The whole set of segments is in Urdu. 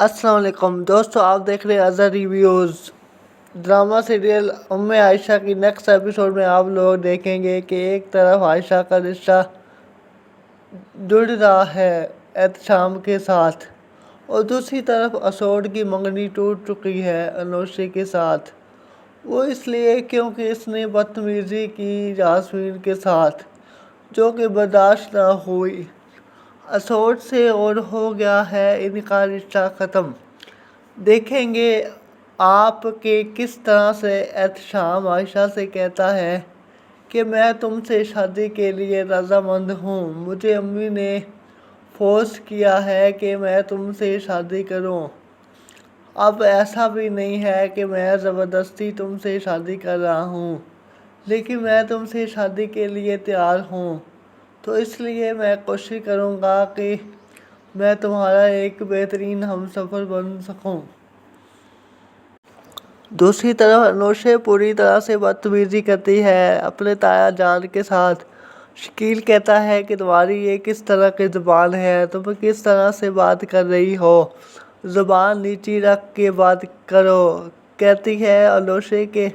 السلام علیکم دوستو، آپ دیکھ رہے ہیں اظہر ریویوز ڈرامہ سیریل عائشہ کی نیکسٹ ایپیسوڈ میں آپ لوگ دیکھیں گے کہ ایک طرف عائشہ کا رشتہ جڑ رہا ہے احتشام کے ساتھ اور دوسری طرف اسود کی منگنی ٹوٹ چکی ہے انوشے کے ساتھ۔ وہ اس لیے کیونکہ اس نے بدتمیزی کی یاسمین کے ساتھ، جو کہ برداشت نہ ہوئی۔ اسود سے اور ہو گیا ہے ان کا رشتہ ختم۔ دیکھیں گے آپ کہ کس طرح سے احتشام عائشہ سے کہتا ہے کہ میں تم سے شادی کے لیے رضامند ہوں، مجھے امی نے فورس کیا ہے کہ میں تم سے شادی کروں۔ اب ایسا بھی نہیں ہے کہ میں زبردستی تم سے شادی کر رہا ہوں، لیکن میں تم سے شادی کے لیے تیار ہوں، تو اس لیے میں کوشش کروں گا کہ میں تمہارا ایک بہترین ہمسفر بن سکوں۔ دوسری طرف انوشے پوری طرح سے بدتمیزی کرتی ہے اپنے تایا جان کے ساتھ۔ شکیل کہتا ہے کہ تمہاری یہ کس طرح کی زبان ہے، تم کس طرح سے بات کر رہی ہو، زبان نیچی رکھ کے بات کرو۔ کہتی ہے انوشے کہ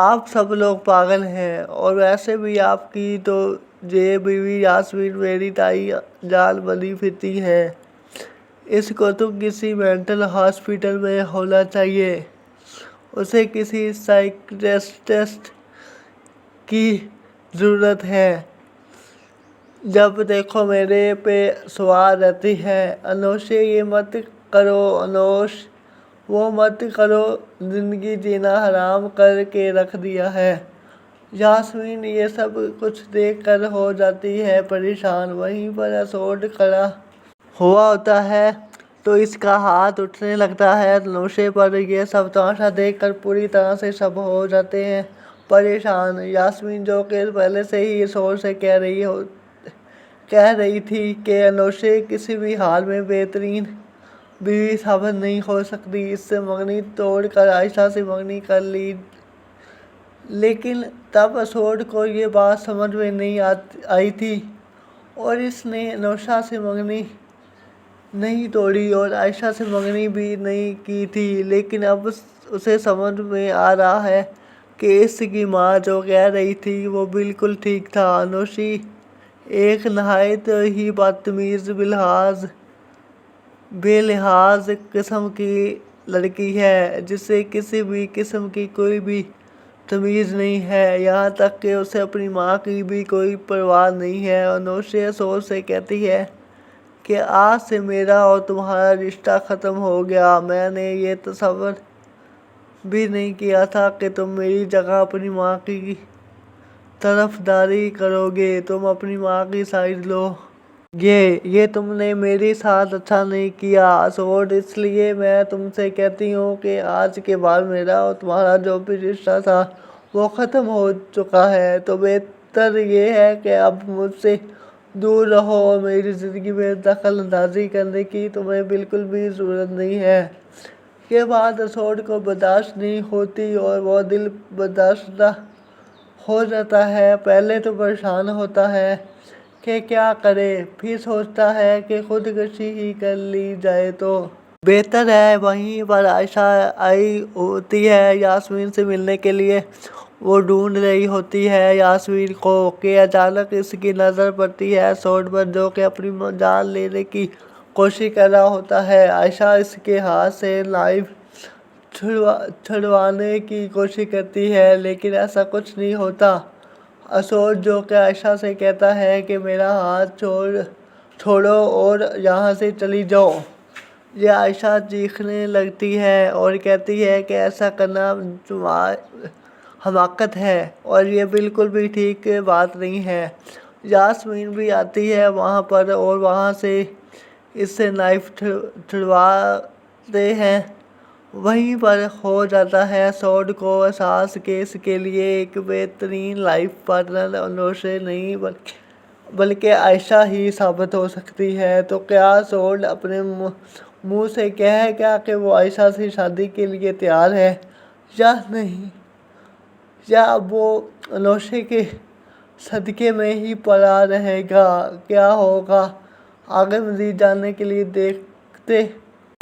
آپ سب لوگ پاگل ہیں، اور ویسے بھی آپ کی تو یہ بیوی یاسمین میری تائی جان بنی پھرتی ہے، اس کو تو کسی مینٹل ہاسپٹل میں ہونا چاہیے، اسے کسی سائیکیٹرسٹ کی ضرورت ہے، جب دیکھو میرے پہ سوار رہتی ہے۔ انوشے یہ مت کرو انوش، وہ مت کرو، زندگی جینا حرام کر کے رکھ دیا ہے۔ یاسمین یہ سب کچھ دیکھ کر ہو جاتی ہے پریشان۔ وہیں پر اسود کھڑا ہوا ہوتا ہے تو اس کا ہاتھ اٹھنے لگتا ہے انوشے پر۔ یہ سب تماشا دیکھ کر پوری طرح سے سب ہو جاتے ہیں پریشان۔ یاسمین جو کہ پہلے سے ہی اسود سے کہہ رہی تھی کہ انوشے کسی بھی حال میں بہترین بیوی ثابت نہیں ہو سکتی، اس سے منگنی توڑ کر عائشہ سے منگنی کر لی، لیکن تب اسود کو یہ بات سمجھ میں نہیں آئی تھی اور اس نے انوشہ سے منگنی نہیں توڑی اور عائشہ سے منگنی بھی نہیں کی تھی، لیکن اب اسے سمجھ میں آ رہا ہے کہ اس کی ماں جو کہہ رہی تھی وہ بالکل ٹھیک تھا۔ انوشی ایک نہایت ہی بدتمیز بے لحاظ قسم کی لڑکی ہے، جسے کسی بھی قسم کی کوئی بھی تمیز نہیں ہے، یہاں تک کہ اسے اپنی ماں کی بھی کوئی پرواہ نہیں ہے۔ انوشے اسود سے کہتی ہے کہ آج سے میرا اور تمہارا رشتہ ختم ہو گیا، میں نے یہ تصور بھی نہیں کیا تھا کہ تم میری جگہ اپنی ماں کی طرفداری کرو گے، تم اپنی ماں کی سائیڈ لو گے، یہ تم نے میرے ساتھ اچھا نہیں کیا اسود، اس لیے میں تم سے کہتی ہوں کہ آج کے بعد میرا اور تمہارا جو بھی رشتہ تھا وہ ختم ہو چکا ہے، تو بہتر یہ ہے کہ اب مجھ سے دور رہو اور میری زندگی میں دخل اندازی کرنے کی تمہیں بالکل بھی ضرورت نہیں ہے۔ یہ بات اسود کو برداشت نہیں ہوتی اور وہ دل برداشتہ ہو جاتا ہے۔ پہلے تو پریشان ہوتا ہے کہ کیا کرے، پھر سوچتا ہے کہ خودکشی ہی کر لی جائے تو بہتر ہے۔ وہیں پر عائشہ آئی ہوتی ہے یاسمین سے ملنے کے لیے۔ وہ ڈھونڈ رہی ہوتی ہے یاسمین کو کہ اچانک اس کی نظر پڑتی ہے اسود پر، جو کہ اپنی جان لینے کی کوشش کر رہا ہوتا ہے۔ عائشہ اس کے ہاتھ سے نائف چھڑوانے کی کوشش کرتی ہے، لیکن ایسا کچھ نہیں ہوتا۔ اسود جو کہ عائشہ سے کہتا ہے کہ میرا ہاتھ چھوڑو اور یہاں سے چلی جاؤ۔ یہ عائشہ چیخنے لگتی ہے اور کہتی ہے کہ ایسا کرنا حماقت ہے اور یہ بالکل بھی ٹھیک بات نہیں ہے۔ یاسمین بھی آتی ہے وہاں پر اور وہاں سے اس سے نائف چھڑواتے ہیں۔ وہیں پر ہو جاتا ہے اسود کو احساس کہ اس کے لیے ایک بہترین لائف پارٹنر انوشے نہیں بلکہ عائشہ ہی ثابت ہو سکتی ہے۔ تو کیا اسود اپنے منہ سے کہے گا کہ وہ عائشہ سے شادی کے لیے تیار ہے یا نہیں، یا اب وہ انوشے کے صدقے میں ہی پڑا رہے گا؟ کیا ہوگا آگے مزید جاننے کے لیے دیکھتے